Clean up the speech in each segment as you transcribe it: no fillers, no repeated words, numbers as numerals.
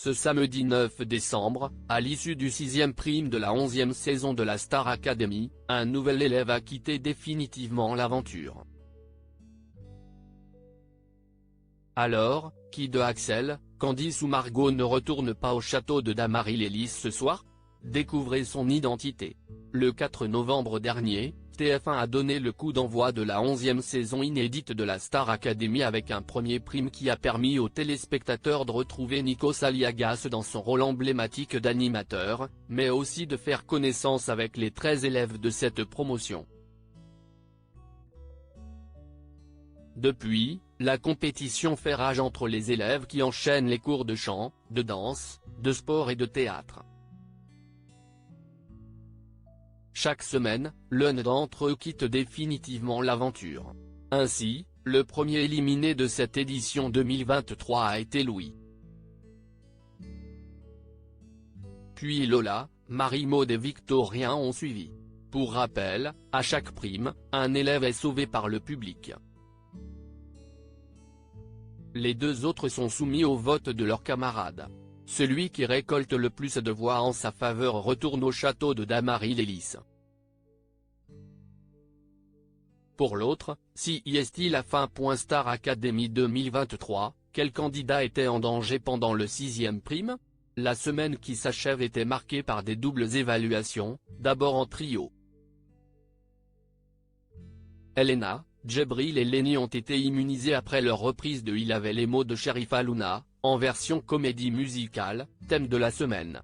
Ce samedi 9 décembre, à l'issue du 6e prime de la 11e saison de la Star Academy, un nouvel élève a quitté définitivement l'aventure. Alors, qui de Axel, Candice ou Margot ne retourne pas au château de Damary-Lélis ce soir? Découvrez son identité. Le 4 novembre dernier, TF1 a donné le coup d'envoi de la 11e saison inédite de la Star Academy avec un premier prime qui a permis aux téléspectateurs de retrouver Nikos Aliagas dans son rôle emblématique d'animateur, mais aussi de faire connaissance avec les 13 élèves de cette promotion. Depuis, la compétition fait rage entre les élèves qui enchaînent les cours de chant, de danse, de sport et de théâtre. Chaque semaine, l'un d'entre eux quitte définitivement l'aventure. Ainsi, le premier éliminé de cette édition 2023 a été Louis. Puis Lola, Marie-Maude et Victorien ont suivi. Pour rappel, à chaque prime, un élève est sauvé par le public. Les deux autres sont soumis au vote de leurs camarades. Celui qui récolte le plus de voix en sa faveur retourne au château de Damary-Lélis. Pour l'autre, si est-il la fin. Star Academy 2023, quel candidat était en danger pendant le 6e prime? La semaine qui s'achève était marquée par des doubles évaluations, d'abord en trio. Elena, Djibril et Lenny ont été immunisés après leur reprise de Il avait les mots de Cherif Allouna, en version comédie musicale, thème de la semaine.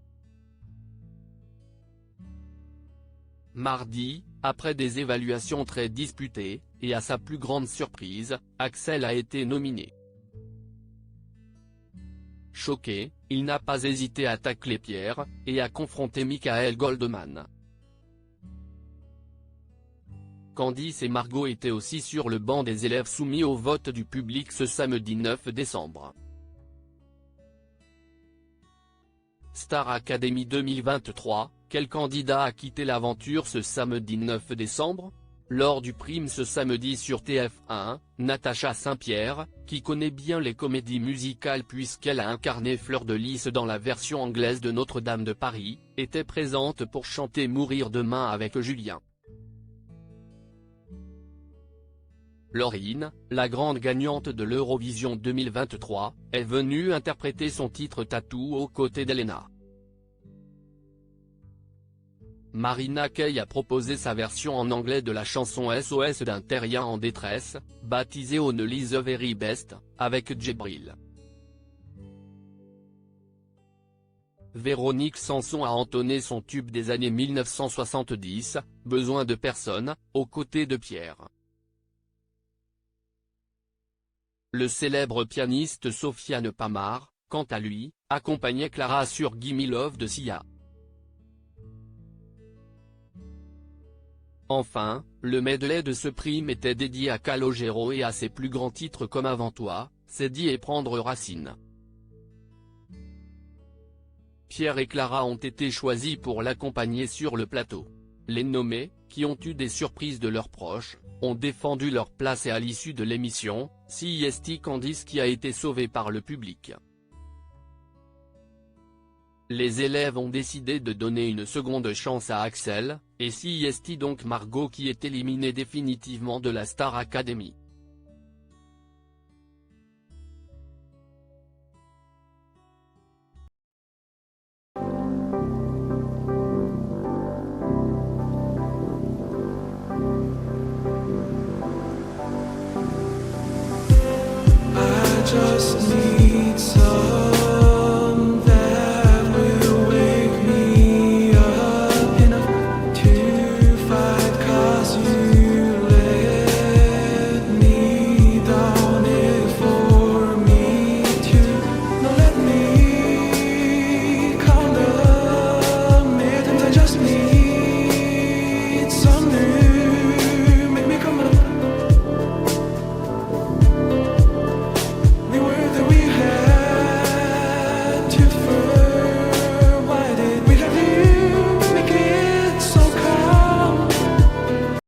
Mardi, après des évaluations très disputées, et à sa plus grande surprise, Axel a été nominé. Choqué, il n'a pas hésité à tacler Pierre, et à confronter Michael Goldman. Candice et Margot étaient aussi sur le banc des élèves soumis au vote du public ce samedi 9 décembre. Star Academy 2023, quel candidat a quitté l'aventure ce samedi 9 décembre? Lors du prime ce samedi sur TF1, Natacha Saint-Pierre, qui connaît bien les comédies musicales puisqu'elle a incarné Fleur de Lys dans la version anglaise de Notre-Dame de Paris, était présente pour chanter Mourir demain avec Julien. Laurine, la grande gagnante de l'Eurovision 2023, est venue interpréter son titre Tattoo aux côtés d'Elena. Marina Kaye a proposé sa version en anglais de la chanson SOS d'un terrien en détresse, baptisée Only the Very Best, avec Djibril. Véronique Sanson a entonné son tube des années 1970, Besoin de personne, aux côtés de Pierre. Le célèbre pianiste Sofiane Pamar, quant à lui, accompagnait Clara sur Gimme Love de Sia. Enfin, le medley de ce prime était dédié à Calogero et à ses plus grands titres comme Avant toi, C'est dit et Prendre Racine. Pierre et Clara ont été choisis pour l'accompagner sur le plateau. Les nommés, qui ont eu des surprises de leurs proches, ont défendu leur place et à l'issue de l'émission, c'est Candice qui a été sauvée par le public. Les élèves ont décidé de donner une seconde chance à Axel, et c'est donc Margot qui est éliminée définitivement de la Star Academy.